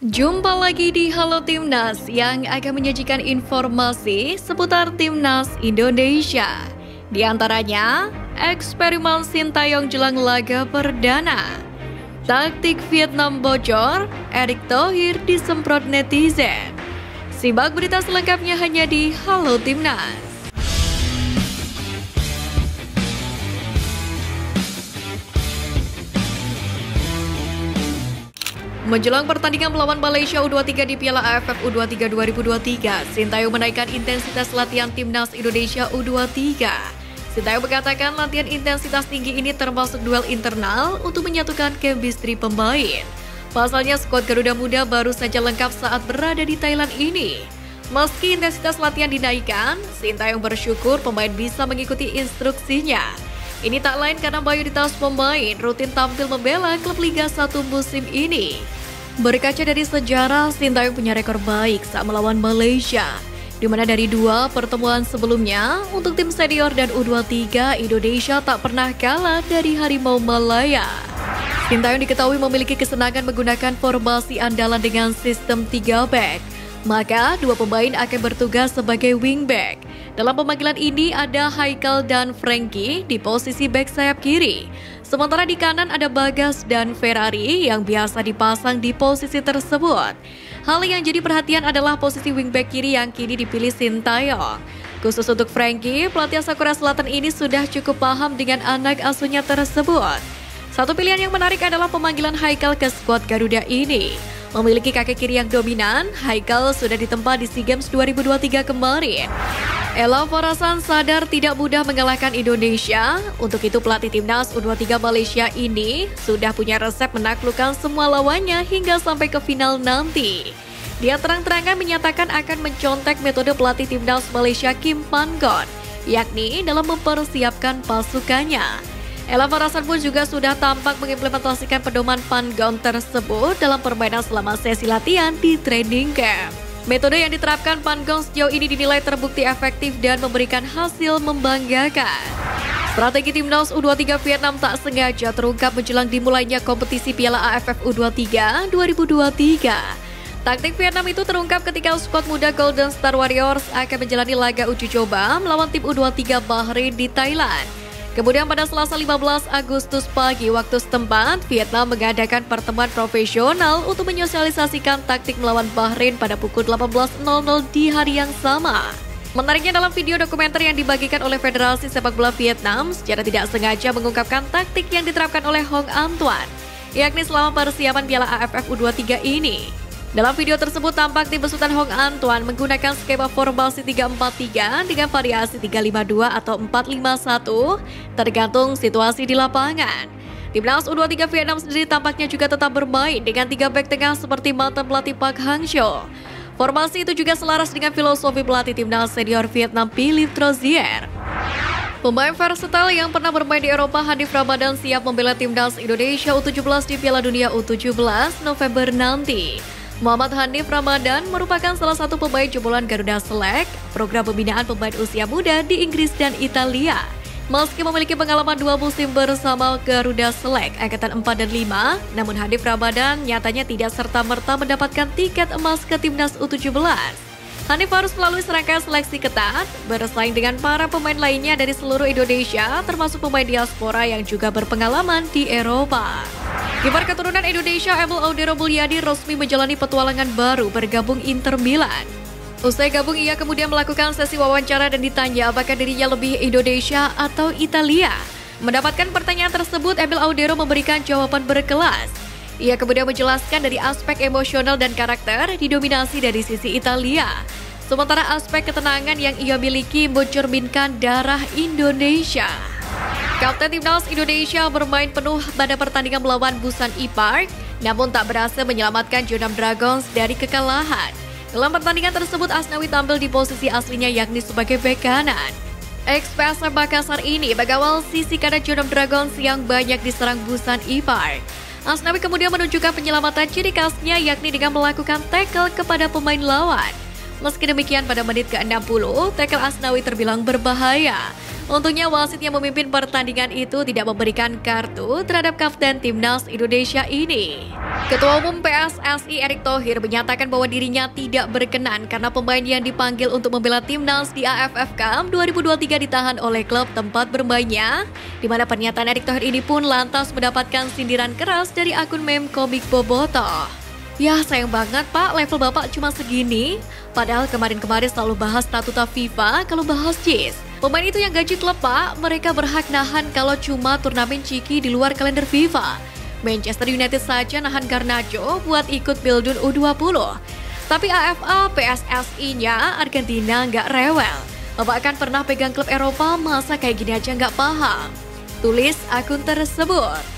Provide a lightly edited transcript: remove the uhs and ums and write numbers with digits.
Jumpa lagi di Halo Timnas yang akan menyajikan informasi seputar Timnas Indonesia. Di antaranya, eksperimen Sintayong jelang laga perdana. Taktik Vietnam bocor, Erick Thohir disemprot netizen. Simak berita selengkapnya hanya di Halo Timnas. Menjelang pertandingan melawan Malaysia U23 di Piala AFF U23 2023, Sintayong menaikkan intensitas latihan Timnas Indonesia U23. Sintayong mengatakan latihan intensitas tinggi ini termasuk duel internal untuk menyatukan chemistry pemain. Pasalnya skuad Garuda Muda baru saja lengkap saat berada di Thailand ini. Meski intensitas latihan dinaikkan, Sintayong bersyukur pemain bisa mengikuti instruksinya. Ini tak lain karena mayoritas pemain rutin tampil membela klub Liga 1 musim ini. Berkaca dari sejarah, Sintayong punya rekor baik saat melawan Malaysia, di mana dari dua pertemuan sebelumnya untuk tim senior dan U23, Indonesia tak pernah kalah dari Harimau Malaya. Sintayong diketahui memiliki kesenangan menggunakan formasi andalan dengan sistem 3 back. Maka dua pemain akan bertugas sebagai wingback. Dalam pemanggilan ini ada Haikal dan Frankie di posisi back sayap kiri. Sementara di kanan ada Bagas dan Ferrari yang biasa dipasang di posisi tersebut. Hal yang jadi perhatian adalah posisi wingback kiri yang kini dipilih Sintayong. Khusus untuk Frankie, pelatih asal Korea Selatan ini sudah cukup paham dengan anak asuhnya tersebut. Satu pilihan yang menarik adalah pemanggilan Haikal ke skuad Garuda ini. Memiliki kaki kiri yang dominan, Haikal sudah ditempa di SEA Games 2023 kemarin. Ella Farasan sadar tidak mudah mengalahkan Indonesia. Untuk itu pelatih Timnas U23 Malaysia ini sudah punya resep menaklukkan semua lawannya hingga sampai ke final nanti. Dia terang-terangan menyatakan akan mencontek metode pelatih Timnas Malaysia Kim Pan Gon, yakni dalam mempersiapkan pasukannya. Ella Farasan pun juga sudah tampak mengimplementasikan pedoman Pan Gon tersebut dalam permainan selama sesi latihan di training camp. Metode yang diterapkan Pan Gon sejauh ini dinilai terbukti efektif dan memberikan hasil membanggakan. Strategi Timnas U23 Vietnam tak sengaja terungkap menjelang dimulainya kompetisi Piala AFF U23 2023. Taktik Vietnam itu terungkap ketika skuad muda Golden Star Warriors akan menjalani laga uji coba melawan tim U23 Bahrain di Thailand. Kemudian pada Selasa 15 Agustus pagi waktu setempat, Vietnam mengadakan pertemuan profesional untuk menyosialisasikan taktik melawan Bahrain pada pukul 18.00 di hari yang sama. Menariknya dalam video dokumenter yang dibagikan oleh Federasi Sepak Bola Vietnam secara tidak sengaja mengungkapkan taktik yang diterapkan oleh Hong Antoine, yakni selama persiapan Piala AFF U23 ini. Dalam video tersebut tampak tim besutan Hong Antoine menggunakan skema formasi 3-4-3 dengan variasi 3-5-2 atau 4-5-1 tergantung situasi di lapangan. Timnas U23 Vietnam sendiri tampaknya juga tetap bermain dengan 3 back tengah seperti mantan pelatih Park Hang-seo. Formasi itu juga selaras dengan filosofi pelatih timnas senior Vietnam Philippe Troussier. Pemain versatile yang pernah bermain di Eropa, Hanif Ramadan siap membela timnas Indonesia U17 di Piala Dunia U17 November nanti. Muhammad Hanif Ramadan merupakan salah satu pemain jebolan Garuda Select, program pembinaan pemain usia muda di Inggris dan Italia. Meski memiliki pengalaman 2 musim bersama Garuda Select Angkatan 4 dan 5, namun Hanif Ramadan nyatanya tidak serta-merta mendapatkan tiket emas ke Timnas U17. Hanif harus melalui serangkaian seleksi ketat, bersaing dengan para pemain lainnya dari seluruh Indonesia, termasuk pemain diaspora yang juga berpengalaman di Eropa. Kiper keturunan Indonesia Emil Audero Mulyadi resmi menjalani petualangan baru bergabung Inter Milan. Usai gabung, ia kemudian melakukan sesi wawancara dan ditanya apakah dirinya lebih Indonesia atau Italia. Mendapatkan pertanyaan tersebut, Emil Audero memberikan jawaban berkelas. Ia kemudian menjelaskan dari aspek emosional dan karakter didominasi dari sisi Italia. Sementara aspek ketenangan yang ia miliki mencerminkan darah Indonesia. Kapten Timnas Indonesia bermain penuh pada pertandingan melawan Busan E-Park, namun tak berhasil menyelamatkan Jeonnam Dragons dari kekalahan. Dalam pertandingan tersebut, Asnawi tampil di posisi aslinya yakni sebagai bek kanan. Ex-PSM Makassar ini mengawal sisi kanan Jeonnam Dragons yang banyak diserang Busan E-Park. Asnawi kemudian menunjukkan penyelamatan ciri khasnya yakni dengan melakukan tackle kepada pemain lawan. Meski demikian pada menit ke-60, tackle Asnawi terbilang berbahaya. Untungnya wasit yang memimpin pertandingan itu tidak memberikan kartu terhadap kapten timnas Indonesia ini. Ketua Umum PSSI Erick Thohir menyatakan bahwa dirinya tidak berkenan karena pemain yang dipanggil untuk membela timnas di AFF Cup 2023 ditahan oleh klub tempat bermainnya, di mana pernyataan Erick Thohir ini pun lantas mendapatkan sindiran keras dari akun meme komik Bobotoh. Ya sayang banget Pak, level Bapak cuma segini. Padahal kemarin-kemarin selalu bahas statuta FIFA kalau bahas JIS. Pemain itu yang gaji klub Pak, mereka berhak nahan kalau cuma turnamen ciki di luar kalender FIFA. Manchester United saja nahan Garnacho buat ikut Pildun U20. Tapi AFA PSSI-nya Argentina nggak rewel. Bapak kan pernah pegang klub Eropa, masa kayak gini aja nggak paham? Tulis akun tersebut.